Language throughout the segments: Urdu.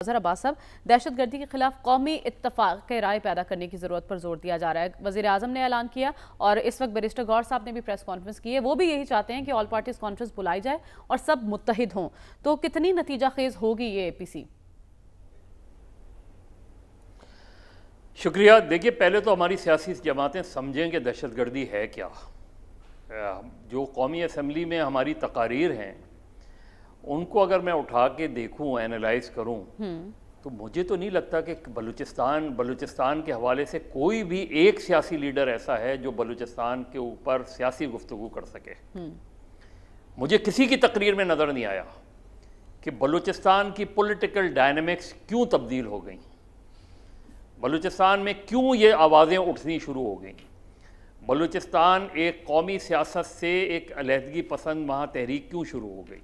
وزیر عباس صاحب دہشت گردی کے خلاف قومی اتفاق رائے پیدا کرنے کی ضرورت پر زور دیا جا رہا ہے۔ وزیر اعظم نے اعلان کیا اور اس وقت بیرسٹر غور صاحب نے بھی پریس کانفرنس کی ہے، وہ بھی یہی چاہتے ہیں کہ آل پارٹیز کانفرنس بلائی جائے اور سب متحد ہوں۔ تو کتنی نتیجہ خیز ہوگی یہ اے پی سی؟ شکریہ۔ دیکھیے، پہلے تو ہماری سیاسی جماعتیں سمجھیں کہ دہشت گردی ہے کیا۔ جو قومی اسمبلی میں ہماری تقاریر ہیں ان کو اگر میں اٹھا کے دیکھوں، اینالائز کروں، تو مجھے تو نہیں لگتا کہ بلوچستان کے حوالے سے کوئی بھی ایک سیاسی لیڈر ایسا ہے جو بلوچستان کے اوپر سیاسی گفتگو کر سکے۔ مجھے کسی کی تقریر میں نظر نہیں آیا کہ بلوچستان کی پولیٹیکل ڈائنامکس کیوں تبدیل ہو گئیں، بلوچستان میں کیوں یہ آوازیں اٹھنی شروع ہو گئیں، بلوچستان ایک قومی سیاست سے ایک علیحدگی پسند وہاں تحریک کیوں شروع ہو گئی،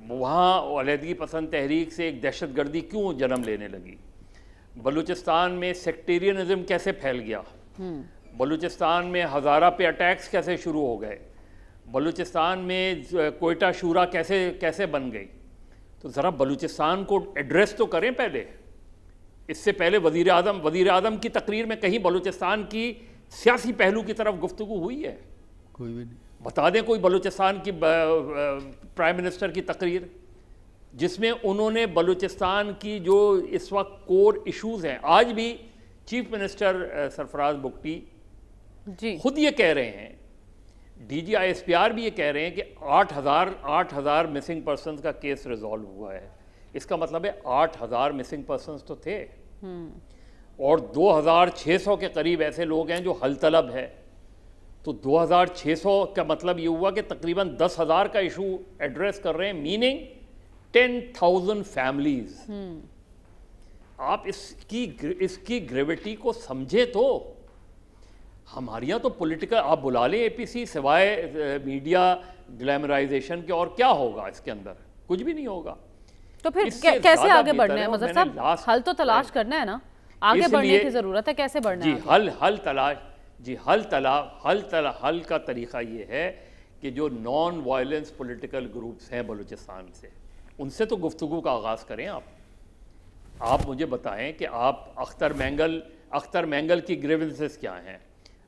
وہاں علیحدگی پسند تحریک سے ایک دہشت گردی کیوں جنم لینے لگی، بلوچستان میں سیکٹیرینزم کیسے پھیل گیا، بلوچستان میں ہزارہ پہ اٹیکس کیسے شروع ہو گئے، بلوچستان میں کوئٹہ شورا کیسے بن گئی۔ تو ذرا بلوچستان کو ایڈریس تو کریں پہلے۔ اس سے پہلے وزیر اعظم کی تقریر میں کہیں بلوچستان کی سیاسی پہلو کی طرف گفتگو ہوئی ہے؟ کوئی بھی نہیں۔ بتا دیں کوئی بلوچستان کی پرائم منسٹر کی تقریر جس میں انہوں نے بلوچستان کی جو اس وقت کور ایشوز ہیں، آج بھی چیف منسٹر سرفراز بگٹی خود یہ کہہ رہے ہیں، D G I S P R بھی یہ کہہ رہے ہیں کہ 8,000 مسنگ پرسنز کا کیس ریزالو ہوا ہے۔ اس کا مطلب ہے 8,000 مسنگ پرسنز تو تھے اور 2,600 کے قریب ایسے لوگ ہیں جو حل طلب ہے۔ تو 2,600 کا مطلب یہ ہوا کہ تقریباً 10,000 کا ایشو ایڈریس کر رہے ہیں، میننگ 10,000 فیملیز۔ آپ اس کی گریویٹی کو سمجھے تو۔ ہمارے یہاں تو پولیٹیکل آپ بلا لیں اے پی سی، سوائے میڈیا گلیمرائزیشن کے اور کیا ہوگا اس کے اندر؟ کچھ بھی نہیں ہوگا۔ تو پھر کیسے آگے بڑھنا ہے مظہر صاحب؟ حل تو تلاش کرنا ہے نا، آگے بڑھنے کی ضرورت ہے، کیسے بڑھنا ہے؟ حل کا طریقہ یہ ہے کہ جو نان وائلنس پولیٹیکل گروپس ہیں بلوچستان سے، ان سے تو گفتگو کا آغاز کریں۔ آپ مجھے بتائیں کہ آپ اختر مینگل کی گریونسز کیا ہیں،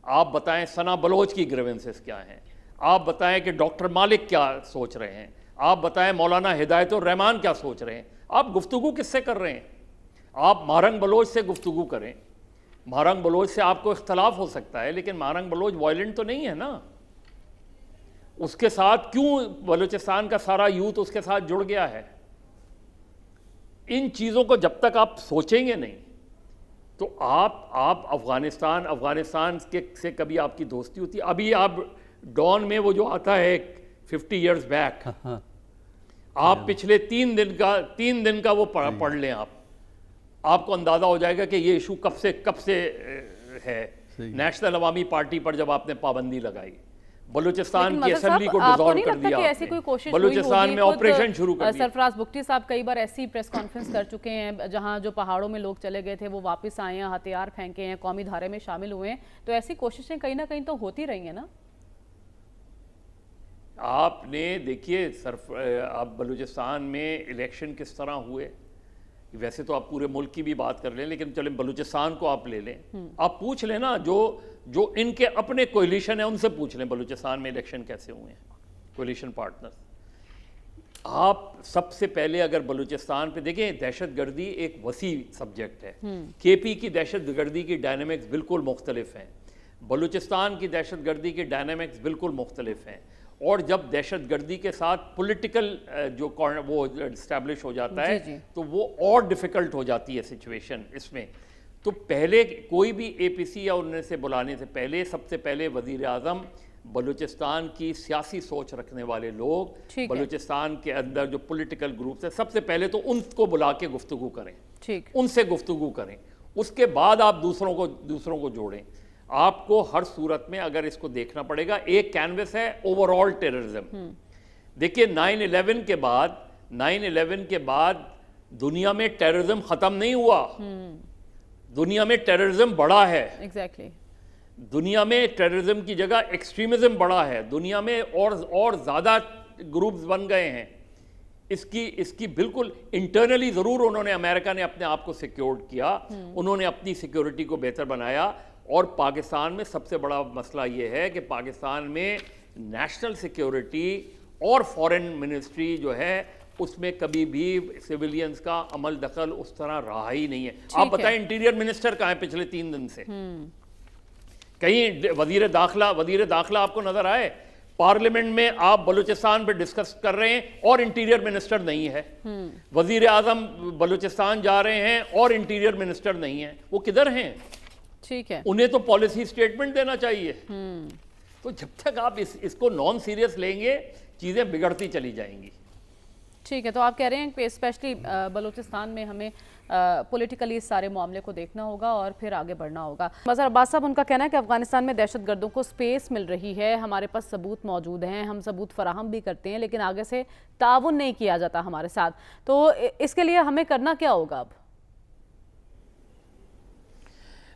آپ بتائیں ثنا بلوچ کی گریونسز کیا ہیں، آپ بتائیں کہ ڈاکٹر مالک کیا سوچ رہے ہیں، آپ بتائیں مولانا ہدایت الرحمان کیا سوچ رہے ہیں۔ آپ گفتگو کس سے کر رہے ہیں؟ آپ مہرنگ بلوچ سے گفتگو کریں۔ مہرنگ بلوچ سے آپ کو اختلاف ہو سکتا ہے، لیکن مہرنگ بلوچ وائلنٹ تو نہیں ہے نا۔ اس کے ساتھ کیوں بلوچستان کا سارا یوتھ اس کے ساتھ جڑ گیا ہے؟ ان چیزوں کو جب تک آپ سوچیں گے نہیں تو آپ افغانستان سے کبھی آپ کی دوستی ہوتی ہے۔ ابھی آپ ڈان میں وہ جو آتا ہے 50 ایئرز بیک، آپ پچھلے 3 دن کا وہ پڑھ لیں، آپ کو اندازہ ہو جائے گا کہ یہ ایشو کب سے ہے۔ نیشنل عوامی پارٹی پر جب آپ نے پابندی لگائی، بلوچستان کی اسمبلی کو ڈیزالو کر دیا آپ نے، بلوچستان میں آپریشن شروع کر دیا۔ سرفراز بگٹی صاحب کئی بار ایسی پریس کانفرنس کر چکے ہیں جہاں جو پہاڑوں میں لوگ چلے گئے تھے وہ واپس آئے ہیں، ہتھیار پھینکے ہیں، قومی دھارے میں شامل ہوئے ہیں، تو ایسی کوششیں کہیں نہ کہیں تو ہوتی رہی ہیں نا۔ آپ نے دیکھیے آپ بلوچستان میں الیکشن کس طرح ہوئے، ویسے تو آپ پورے ملک کی بھی بات کر لیں، لیکن چلیں بلوچستان کو آپ لے لیں، آپ پوچھ لیں نا جو ان کے اپنے کوئلیشن ہیں ان سے پوچھ لیں بلوچستان میں الیکشن کیسے ہوئے ہیں، کوئلیشن پارٹنرز۔ آپ سب سے پہلے اگر بلوچستان پہ دیکھیں، دہشت گردی ایک وسیع سبجیکٹ ہے۔ کے پی کی دہشت گردی کی ڈائنامکس بالکل مختلف ہیں، بلوچستان کی دہشت گردی کی ڈائنامکس بالکل مختلف ہیں، اور جب دہشت گردی کے ساتھ پولیٹیکل جو وہ اسٹیبلش ہو جاتا ہے تو وہ اور ڈیفیکلٹ ہو جاتی ہے سچویشن اس میں۔ تو پہلے کوئی بھی اے پی سی یا ان سے بلانے سے پہلے سب سے پہلے وزیر اعظم بلوچستان کی سیاسی سوچ رکھنے والے لوگ، بلوچستان کے اندر جو پولیٹیکل گروپس ہیں، سب سے پہلے تو ان کو بلا کے گفتگو کریں، ان سے گفتگو کریں، اس کے بعد آپ دوسروں کو جوڑیں۔ آپ کو ہر صورت میں اگر اس کو دیکھنا پڑے گا، ایک کینوس ہے اوور آل ٹیررزم۔ دیکھیے 9/11 کے بعد دنیا میں ٹیررزم ختم نہیں ہوا، دنیا میں ٹیررزم بڑھا ہے، دنیا میں ٹیررزم کی جگہ ایکسٹریمزم بڑھا ہے، دنیا میں اور زیادہ گروپس بن گئے ہیں۔ اس کی بالکل انٹرنلی ضرور انہوں نے امریکہ نے اپنے آپ کو سیکیورڈ کیا، انہوں نے اپنی سیکیورٹی کو بہتر بنایا، اور پاکستان میں سب سے بڑا مسئلہ یہ ہے کہ پاکستان میں نیشنل سیکیورٹی اور فورن منسٹری جو ہے اس میں کبھی بھی سیویلینز کا عمل دخل اس طرح رہا ہی نہیں ہے. آپ بتائیں انٹیریئر منسٹر کہاں ہے پچھلے 3 دن سے؟ کہیں وزیر داخلہ آپ کو نظر آئے؟ پارلیمنٹ میں آپ بلوچستان پہ ڈسکس کر رہے ہیں اور انٹیریئر منسٹر نہیں ہے. وزیر اعظم بلوچستان جا رہے ہیں اور انٹیریئر منسٹر نہیں ہے. وہ کدھر ہیں؟ ٹھیک ہے، انہیں تو پالیسی سٹیٹمنٹ دینا چاہیے. تو جب تک آپ اس کو نان سیریس لیں گے چیزیں بگڑتی چلی جائیں گی. ٹھیک ہے، تو آپ کہہ رہے ہیں کہ اسپیشلی بلوچستان میں ہمیں پولیٹیکلی اس سارے معاملے کو دیکھنا ہوگا اور پھر آگے بڑھنا ہوگا. مظہر عباس صاحب، ان کا کہنا ہے کہ افغانستان میں دہشت گردوں کو سپیس مل رہی ہے، ہمارے پاس ثبوت موجود ہیں، ہم ثبوت فراہم بھی کرتے ہیں، لیکن آگے سے تعاون نہیں کیا جاتا ہمارے ساتھ. تو اس کے لیے ہمیں کرنا کیا ہوگا اب؟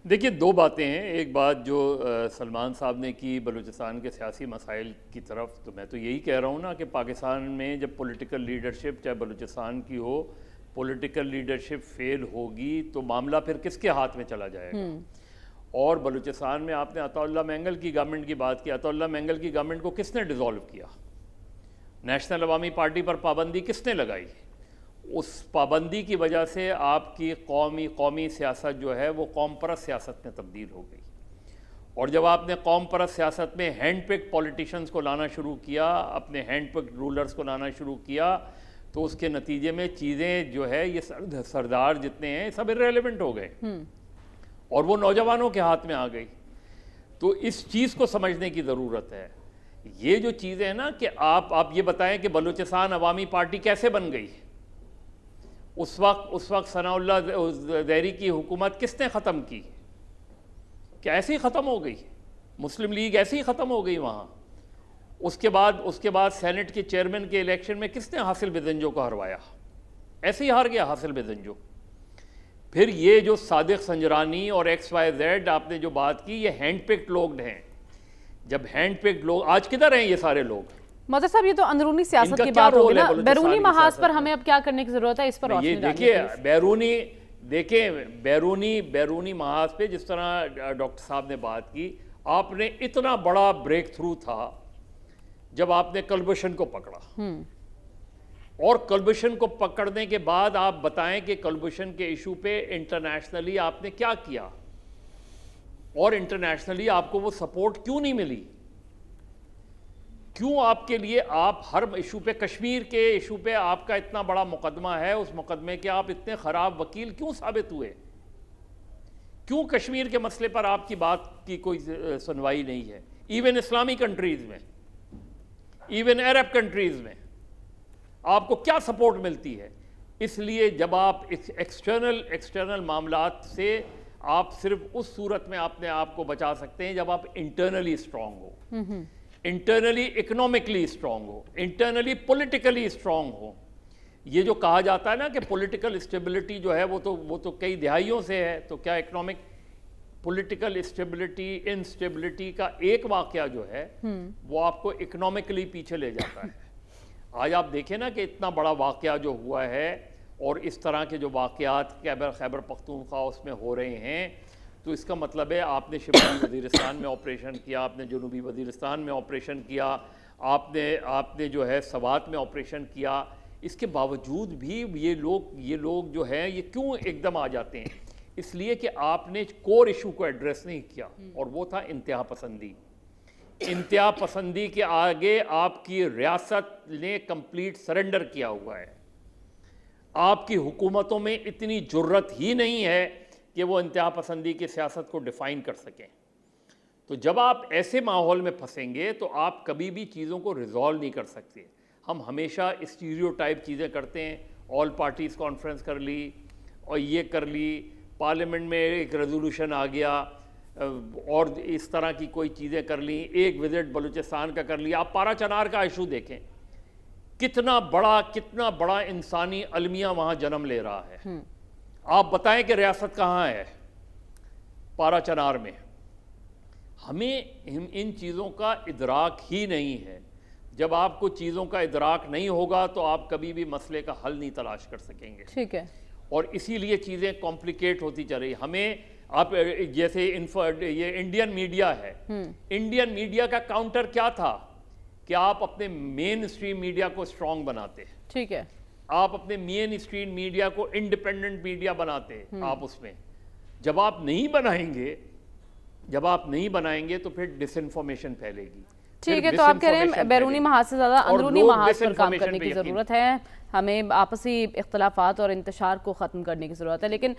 دیکھیے 2 باتیں ہیں. ایک بات جو سلمان صاحب نے کی بلوچستان کے سیاسی مسائل کی طرف، تو میں تو یہی کہہ رہا ہوں نا کہ پاکستان میں جب پولیٹیکل لیڈرشپ چاہے بلوچستان کی ہو، پولیٹیکل لیڈرشپ فیل ہوگی تو معاملہ پھر کس کے ہاتھ میں چلا جائے گا. اور بلوچستان میں آپ نے عطا اللہ مینگل کی گورنمنٹ کی بات کی. عطا اللہ مینگل کی گورنمنٹ کو کس نے ڈیزالو کیا؟ نیشنل عوامی پارٹی پر پابندی کس نے لگائی؟ اس پابندی کی وجہ سے آپ کی قومی سیاست جو ہے وہ قوم پرست سیاست میں تبدیل ہو گئی. اور جب آپ نے قوم پرست سیاست میں ہینڈ پک پولیٹیشنز کو لانا شروع کیا، اپنے ہینڈ پک رولرز کو لانا شروع کیا، تو اس کے نتیجے میں چیزیں جو ہے یہ سردار جتنے ہیں سب irrelevant ہو گئے اور وہ نوجوانوں کے ہاتھ میں آ گئی. تو اس چیز کو سمجھنے کی ضرورت ہے. یہ جو چیزیں ہیں نا کہ آپ یہ بتائیں کہ بلوچستان عوامی پارٹی کیسے بن گئی؟ اس وقت ثناء اللہ زہری کی حکومت کس نے ختم کی؟ کیا ایسی ختم ہو گئی؟ مسلم لیگ ایسی ہی ختم ہو گئی وہاں. اس کے بعد سینٹ کے چیئرمین کے الیکشن میں کس نے حاصل بدنجو کو ہروایا؟ ایسے ہی ہار گیا حاصل بدنجو. پھر یہ جو صادق سنجرانی اور XYZ آپ نے جو بات کی، یہ ہینڈ پکڈ لوگ ہیں. جب ہینڈ پکڈ لوگ آج کدھر ہیں یہ سارے لوگ؟ مظہر صاحب، یہ تو اندرونی سیاست کی بات ہوگی نا، بیرونی محاذ پر ہمیں اب کیا کرنے کی ضرورت ہے، اس پر روشنی ڈالیے. بیرونی محاذ پہ جس طرح ڈاکٹر صاحب نے بات کی، آپ نے اتنا بڑا بریک تھرو تھا جب آپ نے کلبھوشن کو پکڑا. اور کلبھوشن کو پکڑنے کے بعد آپ بتائیں کہ کلبھوشن کے ایشو پہ انٹرنیشنلی آپ نے کیا کیا، اور انٹرنیشنلی آپ کو وہ سپورٹ کیوں نہیں ملی؟ کیوں آپ کے لیے آپ ہر ایشو پہ، کشمیر کے ایشو پہ آپ کا اتنا بڑا مقدمہ ہے، اس مقدمے کے آپ اتنے خراب وکیل کیوں ثابت ہوئے؟ کیوں کشمیر کے مسئلے پر آپ کی بات کی کوئی سنوائی نہیں ہے؟ ایون اسلامی کنٹریز میں، ایون عرب کنٹریز میں آپ کو کیا سپورٹ ملتی ہے؟ اس لیے جب آپ ایکسٹرنل معاملات سے آپ صرف اس صورت میں اپنے آپ کو بچا سکتے ہیں جب آپ انٹرنلی اسٹرانگ ہو، انٹرنلی اکنامکلی اسٹرانگ ہو، انٹرنلی پولیٹیکلی اسٹرانگ ہو. یہ جو کہا جاتا ہے نا کہ پولیٹیکل اسٹیبلٹی جو ہے وہ تو کئی دہائیوں سے ہے، تو کیا اکنامک پولیٹیکل اسٹیبلٹی انسٹیبلٹی کا ایک واقعہ جو ہے وہ آپ کو اکنامکلی پیچھے لے جاتا ہے. آج آپ دیکھیں نا کہ اتنا بڑا واقعہ جو ہوا ہے اور اس طرح کے جو واقعات خیبر پختونخوا اس میں ہو رہے ہیں، تو اس کا مطلب ہے آپ نے شمالی وزیرستان میں آپریشن کیا، آپ نے جنوبی وزیرستان میں آپریشن کیا، آپ نے جو ہے سوات میں آپریشن کیا. اس کے باوجود بھی یہ لوگ جو ہیں یہ کیوں ایک دم آ جاتے ہیں؟ اس لیے کہ آپ نے کور ایشو کو ایڈریس نہیں کیا، اور وہ تھا انتہا پسندی. انتہا پسندی کے آگے آپ کی ریاست نے کمپلیٹ سرنڈر کیا ہوا ہے. آپ کی حکومتوں میں اتنی جرت ہی نہیں ہے کہ وہ انتہا پسندی کی سیاست کو ڈیفائن کر سکیں. تو جب آپ ایسے ماحول میں پھنسیں گے تو آپ کبھی بھی چیزوں کو ریزالو نہیں کر سکتے. ہم ہمیشہ اسٹیریوٹائپ چیزیں کرتے ہیں، آل پارٹیز کانفرنس کر لی اور یہ کر لی، پارلیمنٹ میں ایک ریزولوشن آ گیا اور اس طرح کی کوئی چیزیں کر لیں، ایک وزٹ بلوچستان کا کر لیا. آپ پارا چنار کا ایشو دیکھیں، کتنا بڑا انسانی المیہ وہاں جنم لے رہا ہے. آپ بتائیں کہ ریاست کہاں ہے؟ پارا چنار میں. ہمیں ان چیزوں کا ادراک ہی نہیں ہے. جب آپ کو چیزوں کا ادراک نہیں ہوگا تو آپ کبھی بھی مسئلے کا حل نہیں تلاش کر سکیں گے. ٹھیک ہے. اور اسی لیے چیزیں کمپلیکیٹ ہوتی چل رہی. ہمیں آپ جیسے یہ انڈین میڈیا ہے, انڈین میڈیا کا کاؤنٹر کیا تھا کہ آپ اپنے مین اسٹریم میڈیا کو اسٹرانگ بناتے ہیں. ٹھیک ہے. آپ اپنے مین اسٹریم میڈیا کو انڈیپینڈنٹ میڈیا بناتے ہیں. آپ اس میں جب آپ نہیں بنائیں گے تو پھر ڈس انفارمیشن پھیلے گی. ٹھیک ہے. تو آپ کہہ رہے ہیں بیرونی محاذ سے زیادہ اندرونی محاذ پر کام کرنے کی ضرورت ہے, ہمیں آپسی اختلافات اور انتشار کو ختم کرنے کی ضرورت ہے. لیکن